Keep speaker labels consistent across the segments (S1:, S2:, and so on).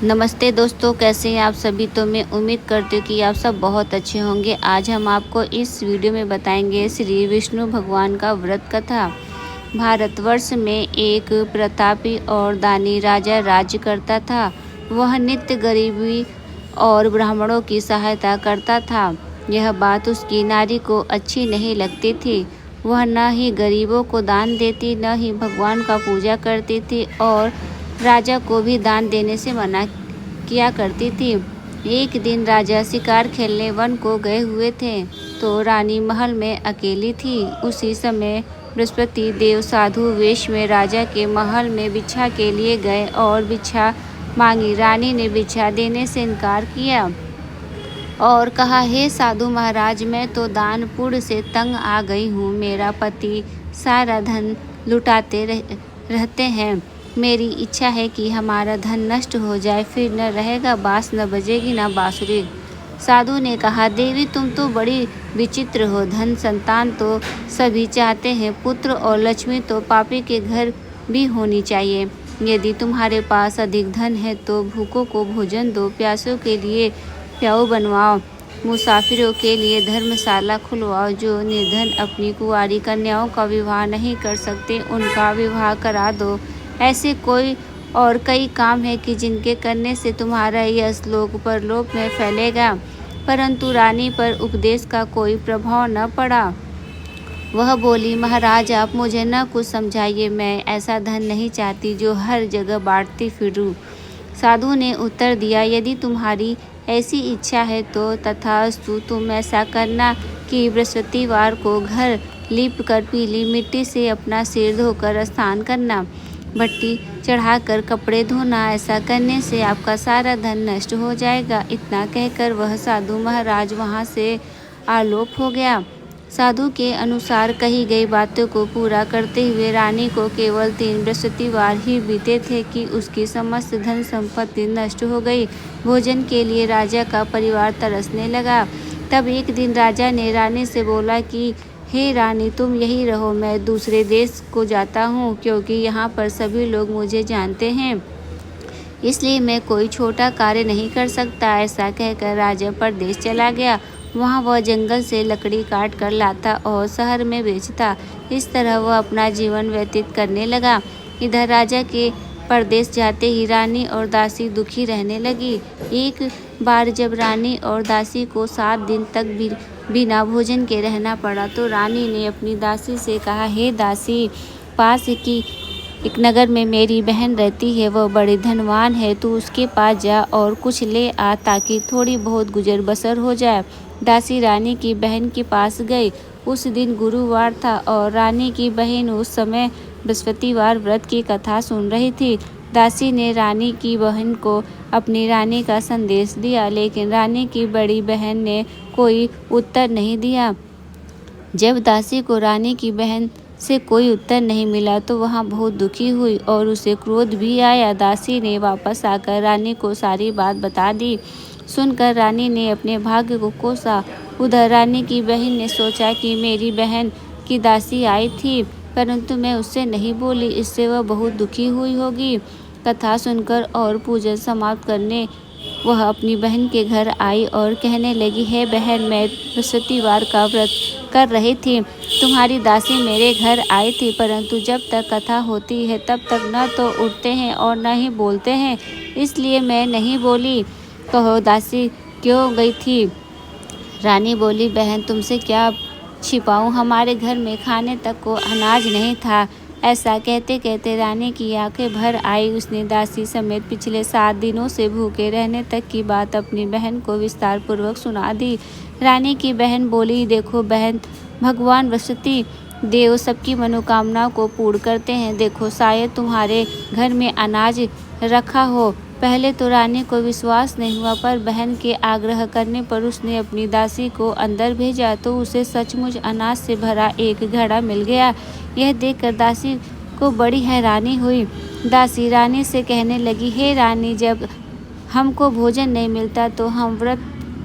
S1: नमस्ते दोस्तों, कैसे हैं आप सभी। तो मैं उम्मीद करती हूँ कि आप सब बहुत अच्छे होंगे। आज हम आपको इस वीडियो में बताएंगे श्री विष्णु भगवान का व्रत कथा। भारतवर्ष में एक प्रतापी और दानी राजा राज्य करता था। वह नित्य गरीबी और ब्राह्मणों की सहायता करता था। यह बात उसकी नारी को अच्छी नहीं लगती थी। वह न ही गरीबों को दान देती, न ही भगवान का पूजा करती थी और राजा को भी दान देने से मना किया करती थी। एक दिन राजा शिकार खेलने वन को गए हुए थे, तो रानी महल में अकेली थी। उसी समय बृहस्पति देव साधु वेश में राजा के महल में भिक्षा के लिए गए और भिक्षा मांगी। रानी ने भिक्षा देने से इनकार किया और कहा, हे साधु महाराज, मैं तो दान पुण्य से तंग आ गई हूँ। मेरा पति सारा धन लुटाते रहते हैं। मेरी इच्छा है कि हमारा धन नष्ट हो जाए, फिर न रहेगा बांस, न बजेगी न बांसुरी। साधु ने कहा, देवी तुम तो बड़ी विचित्र हो। धन संतान तो सभी चाहते हैं, पुत्र और लक्ष्मी तो पापी के घर भी होनी चाहिए। यदि तुम्हारे पास अधिक धन है तो भूखों को भोजन दो, प्यासों के लिए प्याऊ बनवाओ, मुसाफिरों के लिए धर्मशाला खुलवाओ। जो निर्धन अपनी कुंवारी कन्याओं का विवाह नहीं कर सकते, उनका विवाह करा दो। ऐसे कोई और कई काम है कि जिनके करने से तुम्हारा यश लोक परलोक में फैलेगा। परंतु रानी पर उपदेश का कोई प्रभाव न पड़ा। वह बोली, महाराज आप मुझे न कुछ समझाइए, मैं ऐसा धन नहीं चाहती जो हर जगह बांटती फिरूं। साधु ने उत्तर दिया, यदि तुम्हारी ऐसी इच्छा है तो तथास्तु। तुम ऐसा करना कि बृहस्पतिवार को घर लीप कर पीली मिट्टी से अपना सिर धोकर स्नान करना, भट्टी चढ़ाकर कपड़े धोना। ऐसा करने से आपका सारा धन नष्ट हो जाएगा। इतना कहकर वह साधु महाराज वहाँ से आलोप हो गया। साधु के अनुसार कही गई बातों को पूरा करते हुए रानी को केवल 3 बृहस्पतिवार ही बीते थे कि उसकी समस्त धन संपत्ति नष्ट हो गई। भोजन के लिए राजा का परिवार तरसने लगा। तब एक दिन राजा ने रानी से बोला कि हे रानी, तुम यही रहो, मैं दूसरे देश को जाता हूँ, क्योंकि यहाँ पर सभी लोग मुझे जानते हैं, इसलिए मैं कोई छोटा कार्य नहीं कर सकता। ऐसा कहकर राजा परदेश चला गया। वहाँ वह जंगल से लकड़ी काट कर लाता और शहर में बेचता। इस तरह वह अपना जीवन व्यतीत करने लगा। इधर राजा के परदेश जाते ही रानी और दासी दुखी रहने लगी। एक बार जब रानी और दासी को 7 दिन तक बिना भोजन के रहना पड़ा, तो रानी ने अपनी दासी से कहा, हे दासी, पास की एक नगर में मेरी बहन रहती है, वह बड़ी धनवान है। तू उसके पास जा और कुछ ले आ, ताकि थोड़ी बहुत गुजर बसर हो जाए। दासी रानी की बहन के पास गई। उस दिन गुरुवार था और रानी की बहन उस समय बृहस्पतिवार व्रत की कथा सुन रही थी। दासी ने रानी की बहन को अपनी रानी का संदेश दिया, लेकिन रानी की बड़ी बहन ने कोई उत्तर नहीं दिया। जब दासी को रानी की बहन से कोई उत्तर नहीं मिला तो वह बहुत दुखी हुई और उसे क्रोध भी आया। दासी ने वापस आकर रानी को सारी बात बता दी। सुनकर रानी ने अपने भाग्य को कोसा। उधर रानी की बहन ने सोचा कि मेरी बहन की दासी आई थी, परंतु मैं उससे नहीं बोली, इससे वह बहुत दुखी हुई होगी। कथा सुनकर और पूजन समाप्त करने वह अपनी बहन के घर आई और कहने लगी, हे बहन, मैं बृहस्पतिवार का व्रत कर रही थी। तुम्हारी दासी मेरे घर आई थी, परंतु जब तक कथा होती है तब तक न तो उठते हैं और न ही बोलते हैं, इसलिए मैं नहीं बोली। कहो दासी क्यों गई थी? रानी बोली, बहन तुमसे क्या छिपाऊं, हमारे घर में खाने तक को अनाज नहीं था। ऐसा कहते कहते रानी की आंखें भर आई। उसने दासी समेत पिछले 7 दिनों से भूखे रहने तक की बात अपनी बहन को विस्तार पूर्वक सुना दी। रानी की बहन बोली, देखो बहन, भगवान बृहस्पति देव सबकी मनोकामनाओं को पूर्ण करते हैं। देखो, शायद तुम्हारे घर में अनाज रखा हो। पहले तो रानी को विश्वास नहीं हुआ, पर बहन के आग्रह करने पर उसने अपनी दासी को अंदर भेजा तो उसे सचमुच अनाज से भरा एक घड़ा मिल गया। यह देखकर दासी को बड़ी हैरानी हुई। दासी रानी से कहने लगी, हे रानी, जब हमको भोजन नहीं मिलता तो हम व्रत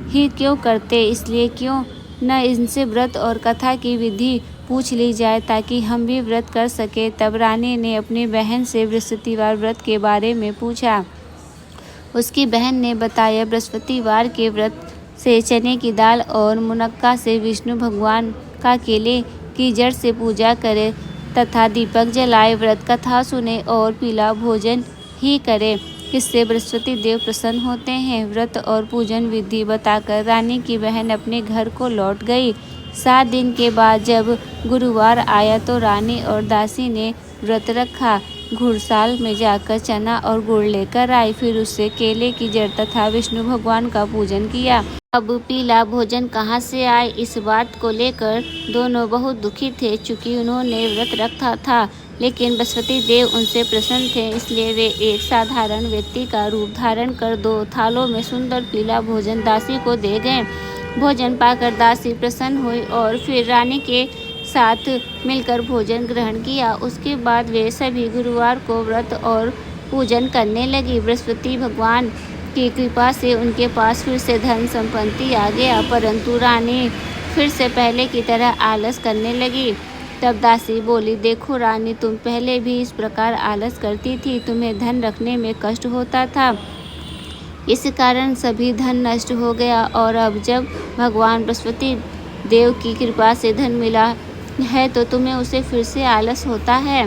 S1: ही क्यों करते, इसलिए क्यों न इनसे व्रत और कथा की विधि पूछ ली जाए, ताकि हम भी व्रत कर सके। तब रानी ने अपनी बहन से बृहस्पतिवार व्रत के बारे में पूछा। उसकी बहन ने बताया, बृहस्पतिवार के व्रत से चने की दाल और मुनक्का से विष्णु भगवान का केले की जड़ से पूजा करें तथा दीपक जलाए, व्रत कथा सुने और पीला भोजन ही करें। इससे बृहस्पति देव प्रसन्न होते हैं। व्रत और पूजन विधि बताकर रानी की बहन अपने घर को लौट गई। 7 दिन के बाद जब गुरुवार आया तो रानी और दासी ने व्रत रखा। घुड़साल में जाकर चना और गुड़ लेकर आई, फिर उससे केले की जड़ तथा विष्णु भगवान का पूजन किया। अब पीला भोजन कहाँ से आए, इस बात को लेकर दोनों बहुत दुखी थे। चूंकि उन्होंने व्रत रखा था लेकिन बृहस्पति देव उनसे प्रसन्न थे, इसलिए वे एक साधारण व्यक्ति का रूप धारण कर 2 थालों में सुंदर पीला भोजन दासी को दे गए। भोजन पाकर दासी प्रसन्न हुई और फिर रानी के साथ मिलकर भोजन ग्रहण किया। उसके बाद वे सभी गुरुवार को व्रत और पूजन करने लगी। बृहस्पति भगवान की कृपा से उनके पास फिर से धन संपत्ति आ गया, परंतु रानी फिर से पहले की तरह आलस करने लगी। तब दासी बोली, देखो रानी, तुम पहले भी इस प्रकार आलस करती थी, तुम्हें धन रखने में कष्ट होता था, इस कारण सभी धन नष्ट हो गया, और अब जब भगवान बृहस्पति देव की कृपा से धन मिला है तो तुम्हें उसे फिर से आलस होता है।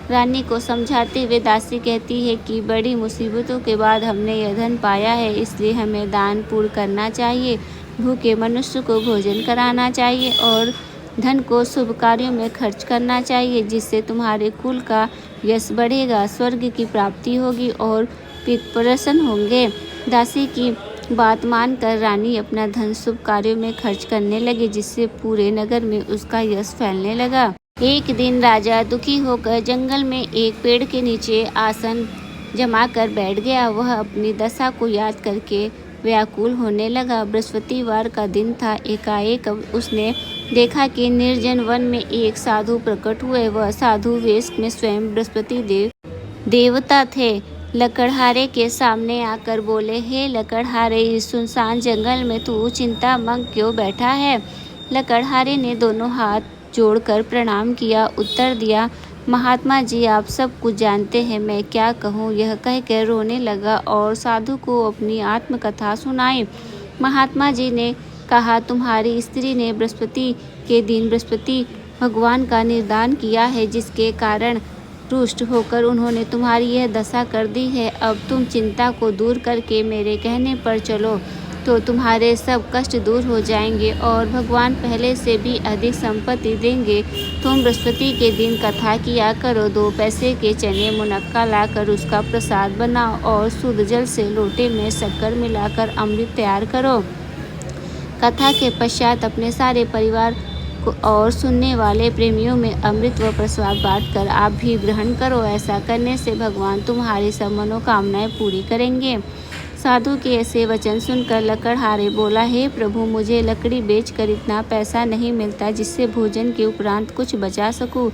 S1: रानी को समझाते हुए दासी कहती है कि बड़ी मुसीबतों के बाद हमने यह धन पाया है, इसलिए हमें दान पुण्य करना चाहिए, भूखे मनुष्य को भोजन कराना चाहिए और धन को शुभ कार्यों में खर्च करना चाहिए, जिससे तुम्हारे कुल का यश बढ़ेगा, स्वर्ग की प्राप्ति होगी और पितृ प्रसन्न होंगे। दासी की बात मानकर रानी अपना धन शुभ कार्यों में खर्च करने लगी, जिससे पूरे नगर में उसका यश फैलने लगा। एक दिन राजा दुखी होकर जंगल में एक पेड़ के नीचे आसन जमा कर बैठ गया। वह अपनी दशा को याद करके व्याकुल होने लगा। बृहस्पतिवार का दिन था। एकाएक उसने देखा कि निर्जन वन में एक साधु प्रकट हुए। वह साधु वेश में स्वयं बृहस्पति देवता थे। लकड़हारे के सामने आकर बोले, हे लकड़हारे, इस सुनसान जंगल में तू चिंतामग्न क्यों बैठा है? लकड़हारे ने दोनों हाथ जोड़कर प्रणाम किया, उत्तर दिया, महात्मा जी, आप सब कुछ जानते हैं, मैं क्या कहूँ। यह कहकर रोने लगा और साधु को अपनी आत्मकथा सुनाई। महात्मा जी ने कहा, तुम्हारी स्त्री ने बृहस्पति के दिन बृहस्पति भगवान का निर्दान किया है, जिसके कारण रुष्ट होकर उन्होंने तुम्हारी यह दशा कर दी है। अब तुम चिंता को दूर करके मेरे कहने पर चलो तो तुम्हारे सब कष्ट दूर हो जाएंगे और भगवान पहले से भी अधिक संपत्ति देंगे। तुम बृहस्पति के दिन कथा किया करो, 2 पैसे के चने मुनक्का लाकर उसका प्रसाद बनाओ और शुद्ध जल से लोटे में शक्कर मिलाकर अमृत तैयार करो। कथा के पश्चात अपने सारे परिवार और सुनने वाले प्रेमियों में अमृत व प्रसाद बांटकर आप भी ग्रहण करो। ऐसा करने से भगवान तुम्हारी सब मनोकामनाएं पूरी करेंगे। साधु के ऐसे वचन सुनकर लकड़हारे बोला, हे प्रभु, मुझे लकड़ी बेचकर इतना पैसा नहीं मिलता जिससे भोजन के उपरांत कुछ बचा सकूं।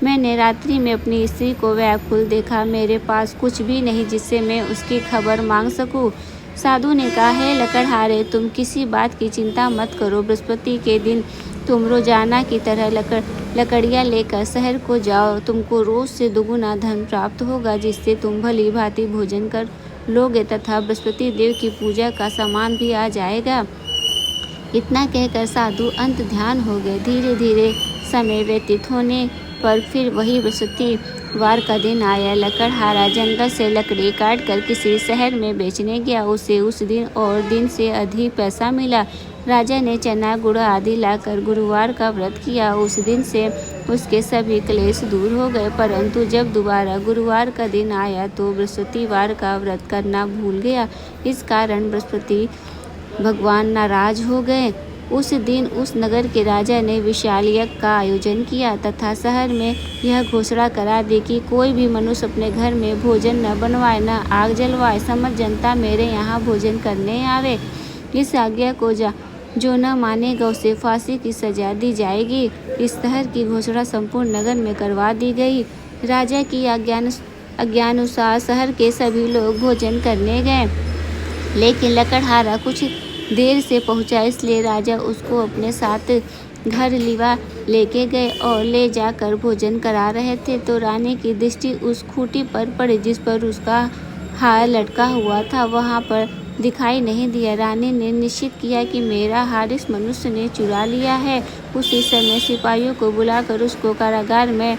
S1: मैंने रात्रि में अपनी स्त्री को व्याकुल देखा, मेरे पास कुछ भी नहीं जिससे मैं उसकी खबर मांग सकूं। साधु ने कहा, हे लकड़हारे, तुम किसी बात की चिंता मत करो। बृहस्पति के दिन तुम रोजाना की तरह लकड़ियाँ लेकर शहर को जाओ। तुमको रोज से दुगुना धन प्राप्त होगा, जिससे तुम भली भांति भोजन कर लोगे तथा बृहस्पति देव की पूजा का सामान भी आ जाएगा। इतना कहकर साधु अंत ध्यान हो गए। धीरे धीरे समय व्यतीत होने पर फिर वही बृहस्पतिवार का दिन आया। लकड़हारा जंगल से लकड़ी काटकर किसी शहर में बेचने गया। उसे उस दिन और दिन से अधिक पैसा मिला। राजा ने चना गुड़ आदि लाकर गुरुवार का व्रत किया। उस दिन से उसके सभी क्लेश दूर हो गए, परंतु जब दोबारा गुरुवार का दिन आया तो बृहस्पतिवार का व्रत करना भूल गया। इस कारण बृहस्पति भगवान नाराज हो गए। उस दिन उस नगर के राजा ने विशाल यज्ञ का आयोजन किया तथा शहर में यह घोषणा करा दी कि कोई भी मनुष्य अपने घर में भोजन न बनवाए, न आग जलवाए। समस्त जनता मेरे यहाँ भोजन करने आवे। इस आज्ञा को जो न मानेगा उसे फांसी की सजा दी जाएगी। इस तरह की घोषणा संपूर्ण नगर में करवा दी गई। राजा की आज्ञानुसार शहर के सभी लोग भोजन करने गए, लेकिन लकड़हारा कुछ देर से पहुंचा, इसलिए राजा उसको अपने साथ घर लिवा लेके गए और ले जाकर भोजन करा रहे थे तो रानी की दृष्टि उस खूंटी पर पड़ी जिस पर उसका हार लटका हुआ था वहाँ पर दिखाई नहीं दिया। रानी ने निश्चित किया कि मेरा हार इस मनुष्य ने चुरा लिया है। उसी समय सिपाहियों को बुलाकर उसको कारागार में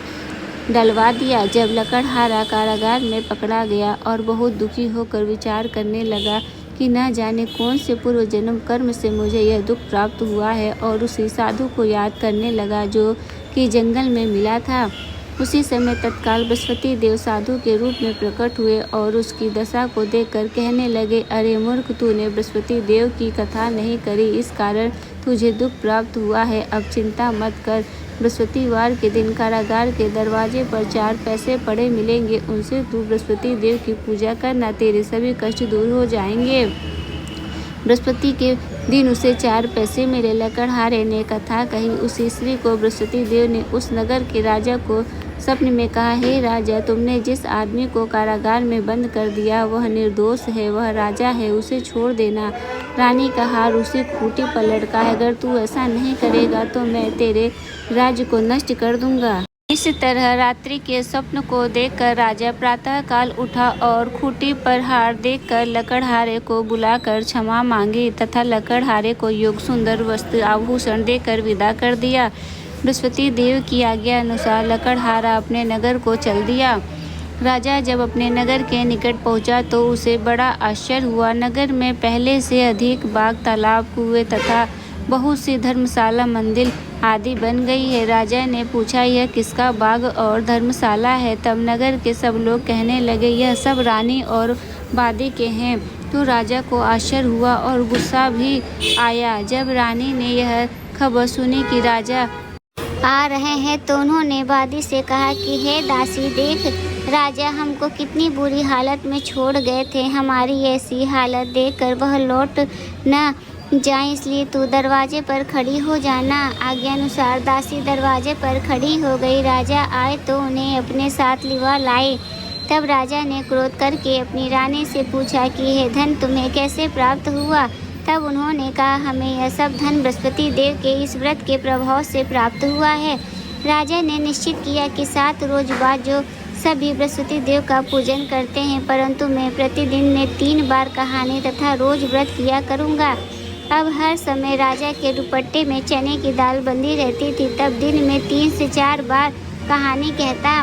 S1: डलवा दिया। जब लकड़हारा कारागार में पकड़ा गया और बहुत दुखी होकर विचार करने लगा कि न जाने कौन से पूर्व जन्म कर्म से मुझे यह दुख प्राप्त हुआ है, और उसी साधु को याद करने लगा जो कि जंगल में मिला था। उसी समय तत्काल बृहस्पति देव साधु के रूप में प्रकट हुए और उसकी दशा को देखकर कहने लगे, अरे मूर्ख, तूने बृहस्पति देव की कथा नहीं करी, इस कारण तुझे दुख प्राप्त हुआ है। अब चिंता मत कर, बृहस्पतिवार के दिन कारागार के दरवाजे पर 4 पैसे पड़े मिलेंगे, उनसे तू बृहस्पति देव की पूजा करना, तेरे सभी कष्ट दूर हो जाएंगे। बृहस्पति के दिन उसे 4 पैसे मिले। लकड़हारे ने कथा कही। उसी स्त्री को बृहस्पति देव ने उस नगर के राजा को स्वप्न में कहा, हे राजा, तुमने जिस आदमी को कारागार में बंद कर दिया वह निर्दोष है, वह राजा है, उसे छोड़ देना। रानी का हार उसी खूंटी पर लटका है, अगर तू ऐसा नहीं करेगा तो मैं तेरे राज्य को नष्ट कर दूंगा। इस तरह रात्रि के स्वप्न को देखकर राजा प्रातःकाल उठा और खूंटी पर हार देखकर लकड़हारे को बुलाकर क्षमा मांगी तथा लकड़हारे को योग सुंदर वस्त्र आभूषण देकर विदा कर दिया। बृहस्पति देव की आज्ञा अनुसार लकड़हारा अपने नगर को चल दिया। राजा जब अपने नगर के निकट पहुंचा तो उसे बड़ा आश्चर्य हुआ। नगर में पहले से अधिक बाग, तालाब, कुएं तथा बहुत सी धर्मशाला, मंदिर आदि बन गई है। राजा ने पूछा, यह किसका बाग और धर्मशाला है? तब नगर के सब लोग कहने लगे, यह सब रानी और वादी के हैं। तो राजा को आश्चर्य हुआ और गुस्सा भी आया। जब रानी ने यह खबर सुनी कि राजा आ रहे हैं तो उन्होंने वादी से कहा कि हे दासी, देख, राजा हमको कितनी बुरी हालत में छोड़ गए थे। हमारी ऐसी हालत देखकर वह लौट न जाए, इसलिए तू दरवाजे पर खड़ी हो जाना। आज्ञानुसार दासी दरवाजे पर खड़ी हो गई। राजा आए तो उन्हें अपने साथ लिवा लाए। तब राजा ने क्रोध करके अपनी रानी से पूछा कि यह धन तुम्हें कैसे प्राप्त हुआ? तब उन्होंने कहा, हमें यह सब धन बृहस्पति देव के इस व्रत के प्रभाव से प्राप्त हुआ है। राजा ने निश्चित किया कि 7 रोज बाद जो सभी बृहस्पति देव का पूजन करते हैं, परंतु मैं प्रतिदिन में 3 बार कहानी तथा रोज व्रत किया करूँगा। अब हर समय राजा के दुपट्टे में चने की दाल बंधी रहती थी। तब दिन में 3 से 4 बार कहानी कहता।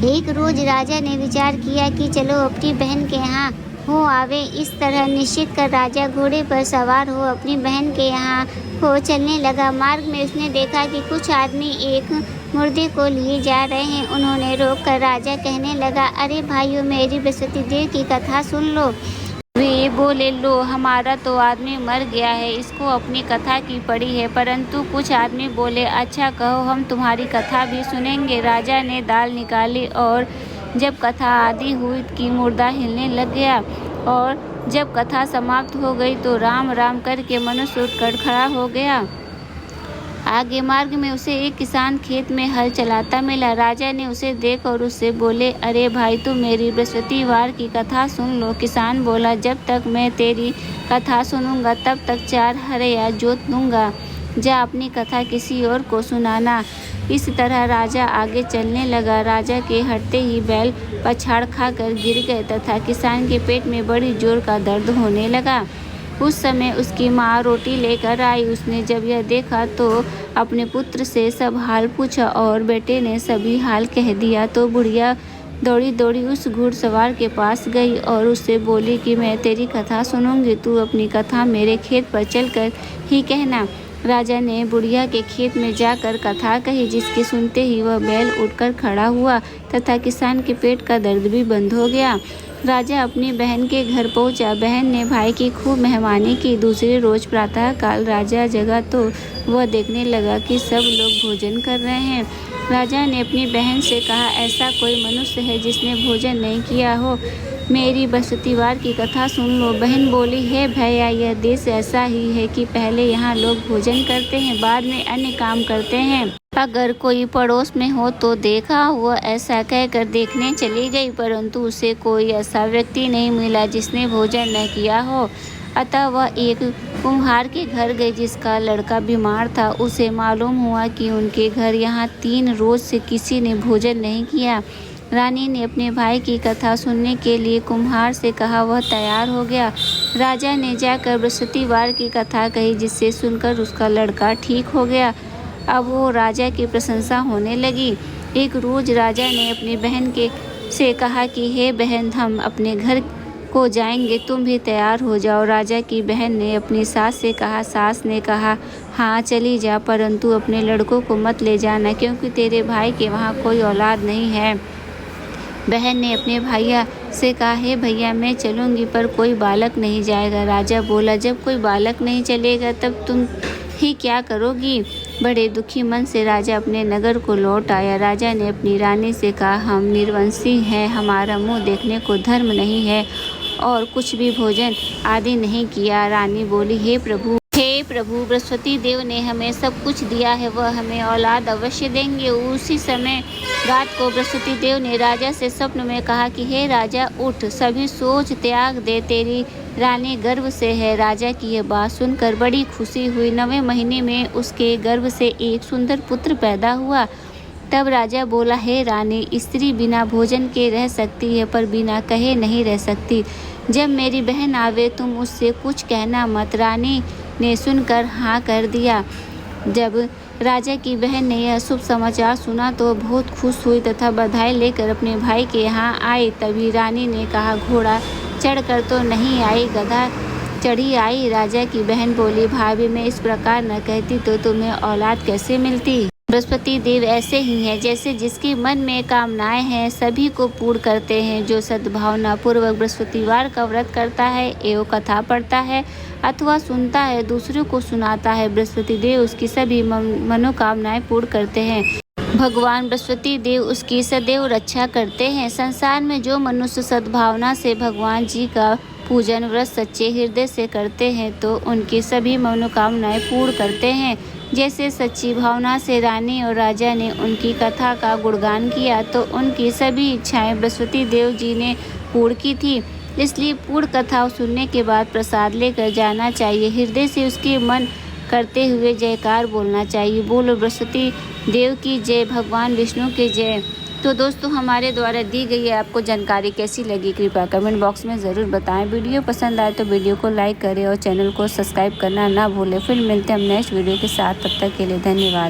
S1: एक रोज राजा ने विचार किया कि चलो अपनी बहन के यहाँ हो आवे। इस तरह निश्चित कर राजा घोड़े पर सवार हो अपनी बहन के यहाँ हो चलने लगा। मार्ग में उसने देखा कि कुछ आदमी एक मुर्दे को लिए जा रहे हैं। उन्होंने रोककर राजा कहने लगा, अरे भाइयों, मेरी बृहस्पति देव की कथा सुन लो। वे बोले, लो, हमारा तो आदमी मर गया है, इसको अपनी कथा की पड़ी है। परंतु कुछ आदमी बोले, अच्छा कहो, हम तुम्हारी कथा भी सुनेंगे। राजा ने दाल निकाली और जब कथा आदि हुई कि मुर्दा हिलने लग गया, और जब कथा समाप्त हो गई तो राम राम करके मनुष्य उठकर खड़ा हो गया। आगे मार्ग में उसे एक किसान खेत में हल चलाता मिला। राजा ने उसे देख और उससे बोले, अरे भाई, तू मेरी बृहस्पतिवार की कथा सुन लो। किसान बोला, जब तक मैं तेरी कथा सुनूंगा तब तक 4 हरया जोत दूंगा। जा अपनी कथा किसी और को सुनाना। इस तरह राजा आगे चलने लगा। राजा के हटते ही बैल पछाड़ खाकर गिर गए तथा किसान के पेट में बड़ी जोर का दर्द होने लगा। उस समय उसकी माँ रोटी लेकर आई। उसने जब यह देखा तो अपने पुत्र से सब हाल पूछा और बेटे ने सभी हाल कह दिया। तो बुढ़िया दौड़ी दौड़ी उस घुड़सवार के पास गई और उससे बोली कि मैं तेरी कथा सुनूंगी, तू अपनी कथा मेरे खेत पर चलकर ही कहना। राजा ने बुढ़िया के खेत में जाकर कथा कही, जिसके सुनते ही वह बैल उठकर खड़ा हुआ तथा किसान के पेट का दर्द भी बंद हो गया। राजा अपनी बहन के घर पहुंचा। बहन ने भाई की खूब मेहमानी की। दूसरे रोज प्रातःकाल राजा जगा तो वह देखने लगा कि सब लोग भोजन कर रहे हैं। राजा ने अपनी बहन से कहा, ऐसा कोई मनुष्य है जिसने भोजन नहीं किया हो? मेरी बृहस्पतिवार की कथा सुन लो। बहन बोली, हे भैया, यह देश ऐसा ही है कि पहले यहाँ लोग भोजन करते हैं, बाद में अन्य काम करते हैं। अगर कोई पड़ोस में हो तो देखा। वह ऐसा कहकर देखने चली गई, परंतु उसे कोई ऐसा व्यक्ति नहीं मिला जिसने भोजन न किया हो। अतः वह एक कुम्हार के घर गई जिसका लड़का बीमार था। उसे मालूम हुआ कि उनके घर यहाँ 3 रोज से किसी ने भोजन नहीं किया। रानी ने अपने भाई की कथा सुनने के लिए कुम्हार से कहा। वह तैयार हो गया। राजा ने जाकर बृहस्पतिवार की कथा कही, जिससे सुनकर उसका लड़का ठीक हो गया। अब वो राजा की प्रशंसा होने लगी। एक रोज राजा ने अपनी बहन से कहा कि हे बहन, हम अपने घर को जाएंगे, तुम भी तैयार हो जाओ। राजा की बहन ने अपनी सास से कहा। सास ने कहा, हाँ चली जा, परंतु अपने लड़कों को मत ले जाना, क्योंकि तेरे भाई के वहाँ कोई औलाद नहीं है। बहन ने अपने भैया से कहा, हे भैया, मैं चलूँगी, पर कोई बालक नहीं जाएगा। राजा बोला, जब कोई बालक नहीं चलेगा तब तुम ही क्या करोगी। बड़े दुखी मन से राजा अपने नगर को लौट आया। राजा ने अपनी रानी से कहा, हम निर्वंशी हैं, हमारा मुँह देखने को धर्म नहीं है और कुछ भी भोजन आदि नहीं किया। रानी बोली, हे प्रभु, बृहस्पति देव ने हमें सब कुछ दिया है, वह हमें औलाद अवश्य देंगे। उसी समय रात को बृहस्पति देव ने राजा से स्वप्न में कहा कि हे राजा, उठ, सभी सोच त्याग दे, तेरी रानी गर्भ से है। राजा की यह बात सुनकर बड़ी खुशी हुई। 9वें महीने में उसके गर्भ से एक सुंदर पुत्र पैदा हुआ। तब राजा बोला, हे रानी, स्त्री बिना भोजन के रह सकती है, पर बिना कहे नहीं रह सकती। जब मेरी बहन आवे तुम उससे कुछ कहना मत। रानी ने सुनकर हाँ कर दिया। जब राजा की बहन ने यह शुभ समाचार सुना तो बहुत खुश हुई तथा बधाई लेकर अपने भाई के यहाँ आई। तभी रानी ने कहा, घोड़ा चढ़कर तो नहीं आई, गधा चढ़ी आई। राजा की बहन बोली, भाभी, मैं इस प्रकार न कहती तो तुम्हें औलाद कैसे मिलती। बृहस्पति देव ऐसे ही हैं, जैसे जिसके मन में कामनाएं हैं सभी को पूर्ण करते हैं। जो सद्भावना पूर्वक बृहस्पतिवार का व्रत करता है एवं कथा पढ़ता है अथवा सुनता है, दूसरों को सुनाता है, बृहस्पति देव उसकी सभी मनोकामनाएं पूर्ण करते हैं। भगवान बृहस्पति देव उसकी सदैव रक्षा करते हैं। संसार में जो मनुष्य सद्भावना से भगवान जी का पूजन व्रत सच्चे हृदय से करते हैं तो उनकी सभी मनोकामनाएं पूर्ण करते हैं। जैसे सच्ची भावना से रानी और राजा ने उनकी कथा का गुणगान किया तो उनकी सभी इच्छाएं बृहस्पति देव जी ने पूर्ण की थी। इसलिए पूर्ण कथा सुनने के बाद प्रसाद लेकर जाना चाहिए। हृदय से उसके मन करते हुए जयकार बोलना चाहिए। बोलो बृहस्पति देव की जय, भगवान विष्णु की जय। तो दोस्तों, हमारे द्वारा दी गई है आपको जानकारी कैसी लगी, कृपया कमेंट बॉक्स में ज़रूर बताएं। वीडियो पसंद आए तो वीडियो को लाइक करें और चैनल को सब्सक्राइब करना ना भूलें। फिर मिलते हैं हम नेक्स्ट वीडियो के साथ, तब तक के लिए धन्यवाद।